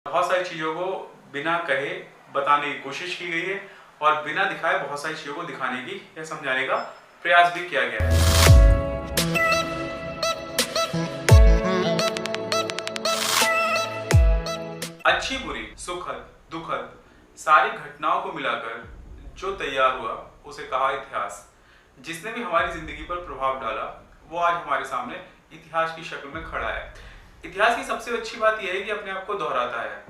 बहुत सारी चीज़ों को बिना कहे बताने की कोशिश की गई है और बिना दिखाए बहुत सारी चीज़ों को दिखाने की या समझाने का प्रयास भी किया गया है। अच्छी बुरी सुखद दुखद सारी घटनाओं को मिलाकर जो तैयार हुआ उसे कहा इतिहास। जिसने भी हमारी जिंदगी पर प्रभाव डाला वो आज हमारे सामने इतिहास की शक्ल में खड़ा है। इतिहास की सबसे अच्छी बात यह है कि अपने आप को दोहराता है,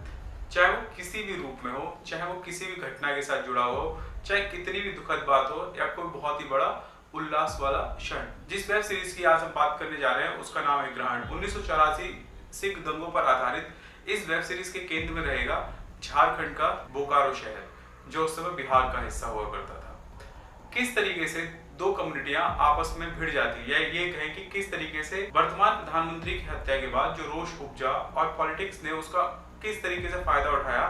चाहे वो किसी भी रूप में हो, चाहे वो किसी भी घटना के साथ जुड़ा हो, चाहे कितनी भी दुखद बात हो या कोई बहुत ही बड़ा उल्लास वाला क्षण। जिस वेब सीरीज की आज हम बात करने जा रहे हैं उसका नाम है ग्रहण। 1984 सिख दंगों पर आधारित इस वेब सीरीज के केंद्र में रहेगा झारखंड का बोकारो शहर, जो उस समय बिहार का हिस्सा हुआ करता था। किस तरीके से दो कम्युनिटियां आपस में भिड़ जाती है, या ये कहें कि किस तरीके से वर्तमान प्रधानमंत्री की हत्या के बाद जो रोष उपजा और पॉलिटिक्स ने उसका किस तरीके से फायदा उठाया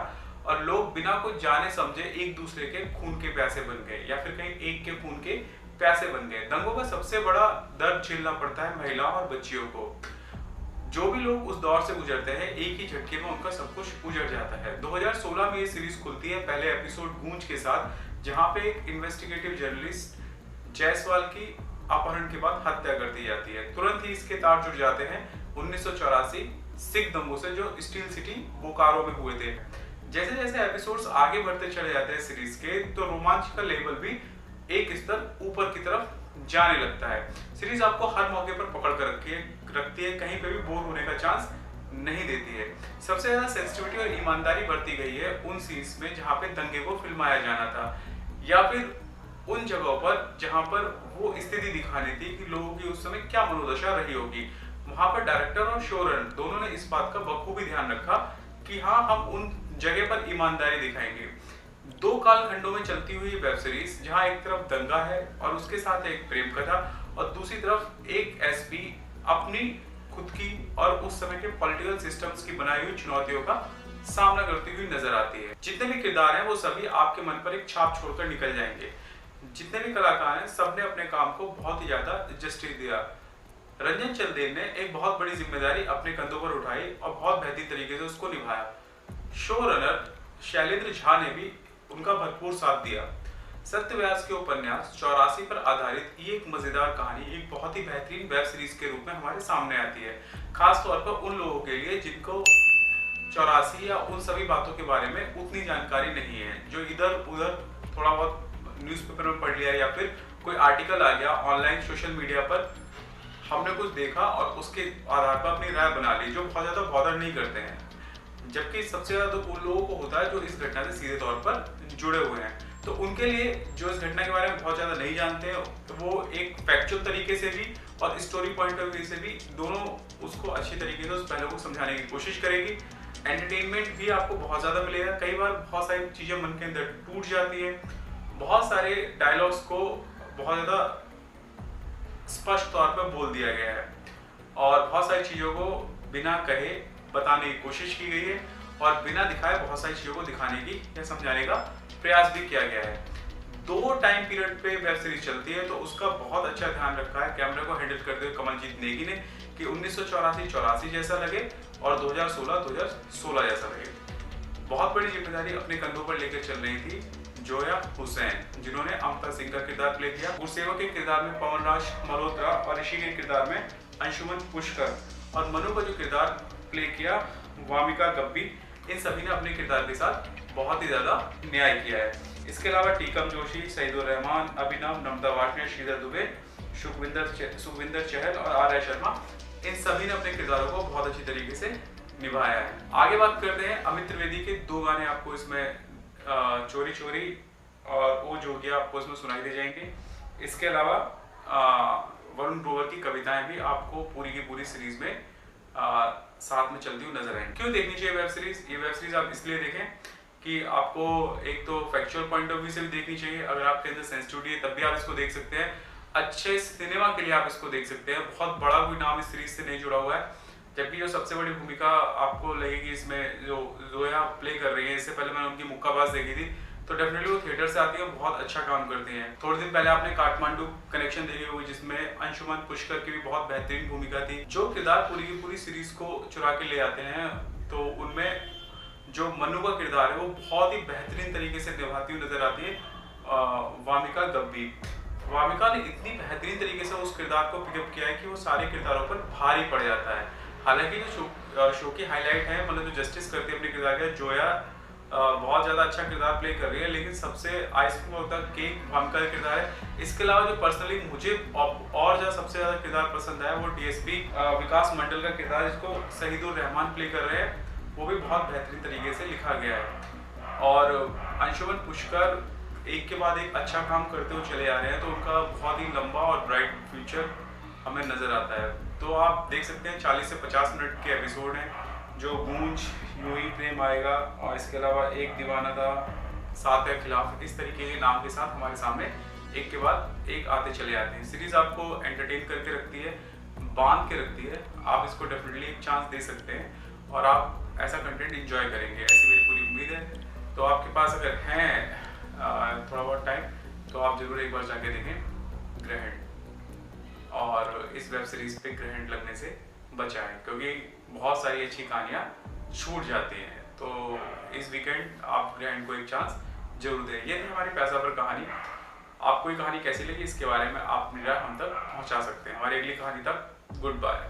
और लोग बिना कुछ जाने समझे एक दूसरे के खून के प्यासे बन गए, या फिर कहीं एक के खून के प्यासे बन गए। दंगों का सबसे बड़ा दर्द झेलना पड़ता है महिलाओं और बच्चियों को। जो भी लोग उस दौर से गुजरते हैं एक ही झटके में उनका सब कुछ उजड़ जाता है। 2016 में ये सीरीज खुलती है पहले एपिसोड गूंज के साथ, जहां पे एक इन्वेस्टिगेटिव जर्नलिस्ट जायसवाल की अपहरण के बाद हत्या कर दी जाती है। तुरंत ही इसके तार जुड़ जाते हैं 1984 सिख दंगों से जो स्टील सिटी बोकारो में हुए थे। जैसे जैसे एपिसोड्स आगे बढ़ते चले जाते हैं सीरीज के, तो रोमांच का लेवल भी एक स्तर ऊपर की तरफ जाने लगता है। सीरीज आपको हर मौके पर पकड़ कर रखती है, कहीं पे भी बोर होने का चांस नहीं देती है। सबसे ज्यादा सेंसिटिविटी और ईमानदारी बरती गई है उन सीन्स में जहां पे दंगे को फिल्माया जाना था, या फिर उन जगहों पर जहां पर वो स्थिति दिखानी थी कि लोगों की उस समय क्या मनोदशा रही होगी। वहां पर डायरेक्टर और शोरन दोनों ने इस बात का बखूबी ध्यान रखा कि हाँ, हम उन जगह पर ईमानदारी दिखाएंगे। दो कालखंडों में चलती हुई वेब सीरीज, जहां एक तरफ दंगा है और उसके साथ एक प्रेम कथा, और दूसरी तरफ एक एसपी अपनी खुद की और उस समय के पॉलिटिकल सिस्टम्स की बनाई हुई चुनौतियों का सामना करती हुई नजर आती है। जितने भी किरदार हैं वो सभी आपके मन पर एक छाप छोड़कर निकल जाएंगे। जितने भी कलाकार हैं सबने अपने काम को बहुत ही ज्यादा जस्टिस दिया। रंजन चंदेल ने एक बहुत बड़ी जिम्मेदारी अपने कंधों पर उठाई और बहुत बेहतरीन तरीके से उसको निभाया। शो रनर शैलेंद्र झा ने भी उनका भरपूर साथ दिया। सत्य व्यास के उपन्यास 84 पर आधारित ये एक मजेदार कहानी एक बहुत ही बेहतरीन वेब सीरीज के रूप में हमारे सामने आती है, खास तौर पर उन लोगों के लिए जिनको 84 या उन सभी बातों के बारे में उतनी जानकारी नहीं है, जो इधर उधर थोड़ा बहुत न्यूज़पेपर में पढ़ लिया या फिर कोई आर्टिकल आ गया ऑनलाइन सोशल मीडिया पर, हमने कुछ देखा और उसके आधार पर अपनी राय बना ली, जो बहुत ज्यादा बॉदर नहीं करते हैं। जबकि सबसे ज्यादा तो उन लोगों को होता है जो इस घटना से सीधे तौर पर जुड़े हुए हैं। तो उनके लिए जो इस घटना के बारे में बहुत ज्यादा नहीं जानते हैं, तो वो एक फैक्चुअल तरीके से भी और स्टोरी पॉइंट ऑफ व्यू से भी दोनों उसको अच्छी तरीके से उस पहलू को समझाने की कोशिश करेगी। एंटरटेनमेंट भी आपको बहुत ज्यादा मिलेगा। कई बार बहुत सारी चीजें मन के अंदर टूट जाती है, बहुत सारे डायलॉग्स को बहुत ज्यादा स्पष्ट तौर पर बोल दिया गया है और बहुत सारी चीजों को बिना कहे बताने की कोशिश की गई है और बिना दिखाए बहुत सारी चीजों को दिखाने की या समझाने का प्रयास भी किया गया है। दो टाइम पीरियड पे वेब सीरीज चलती है, तो उसका बहुत अच्छा ध्यान रखा है कैमरे को हैंडल करते हुए कमलजीत नेगी ने कि 1984 जैसा लगे और 2016 जैसा लगे। बहुत बड़ी जिम्मेदारी अपने कंधों पर लेकर चल रही थी जोया हुसैन, जिन्होंने अमृता सिंह का किरदार प्ले किया। गुरसेवक के किरदार में पवन राज मल्होत्रा और ऋषि के किरदार में अंशुमन पुष्कर, और मनु का जो किरदार प्ले किया वामिका गब्बी, इन सभी ने अपने किरदार के साथ बहुत ही ज्यादा न्याय किया है। इसके अलावा टीकम जोशी, सईदुर रहमान, अभिनव, नम्रता वाटने, श्रीधर दुबे, सुखविंदर चहल और आर्या शर्मा, इन सभी ने अपने किरदारों को बहुत अच्छी तरीके से निभाया है। आगे बात करते हैं अमित त्रिवेदी के दो गाने आपको इसमें चोरी चोरी और ओ जोगिया आपको इसमें सुनाई दे जाएंगे। इसके अलावा वरुण ग्रोवर की कविताएं भी आपको पूरी की पूरी सीरीज में साथ में चलती हुई नजर आएंगी। क्यों देखनी चाहिए वेब सीरीज? ये वेब सीरीज आप इसलिए देखें कि आपको एक तो फैक्चुअल पॉइंट ऑफ व्यू से भी देखनी चाहिए। अगर आपके अंदर सेंसिटिविटी है तब भी आप इसको देख सकते हैं। अच्छे सिनेमा के लिए आप इसको देख सकते हैं। बहुत बड़ा कोई नाम इस सीरीज से नहीं जुड़ा हुआ है, जबकि जो सबसे बड़ी भूमिका आपको लगेगी इसमें जो जोया प्ले कर रही है, इससे पहले मैंने उनकी मुक्काबाज देखी थी, तो डेफिनेटली वो थिएटर से आती है, बहुत अच्छा काम करती हैं। थोड़े दिन पहले आपने काठमांडू कनेक्शन देखी होगी, जिसमें अंशुमन पुष्कर की भी बहुत बेहतरीन भूमिका थी। जो किरदार पूरी की पूरी सीरीज को चुरा के ले आते हैं, तो उनमें जो मनु का किरदार है वो बहुत ही बेहतरीन तरीके से निभाती हुई नजर आती है वामिका गब्बी। वामिका ने इतनी बेहतरीन तरीके से उस किरदार को पिकअप किया है कि वो सारे किरदारों पर भारी पड़ जाता है। हालांकि जो शो की हाईलाइट है, मतलब जो जस्टिस करती है अपने किरदार का, जोया बहुत ज़्यादा अच्छा किरदार प्ले कर रही है, लेकिन सबसे आइसक्रीम होता है केक वामिका का किरदार है। इसके अलावा जो पर्सनली मुझे और जो सबसे ज़्यादा किरदार पसंद आया वो डीएसपी विकास मंडल का किरदार, जिसको शहीदुर रहमान प्ले कर रहे हैं, वो भी बहुत बेहतरीन तरीके से लिखा गया है। और अंशुमन पुष्कर एक के बाद एक अच्छा काम करते हुए चले आ रहे हैं, तो उनका बहुत ही लंबा और ब्राइट फ्यूचर हमें नज़र आता है। तो आप देख सकते हैं 40 से 50 मिनट के एपिसोड हैं, जो गूंज, यूं ही प्रेम आएगा, और इसके अलावा एक दीवाना था, सात के खिलाफ, इस तरीके के नाम के साथ हमारे सामने एक के बाद एक आते चले आते हैं। सीरीज आपको एंटरटेन करके रखती है, बांध के रखती है। आप इसको डेफिनेटली एक चांस दे सकते हैं और आप ऐसा कंटेंट एंजॉय करेंगे, ऐसी मेरी पूरी उम्मीद है। तो आपके पास अगर है थोड़ा बहुत टाइम, तो आप जरूर एक बार जाके देखें ग्रहण, और इस वेब सीरीज पे ग्रहण लगने से बचाएं, क्योंकि बहुत सारी अच्छी कहानियाँ छूट जाती हैं। तो इस वीकेंड आप ग्रहण को एक चांस जरूर दें। ये थी हमारी पैसा पर कहानी। आपको ये कहानी कैसी लगी, इसके बारे में आप मेरा हम तक पहुंचा सकते हैं। हमारी अगली कहानी तक गुड बाय।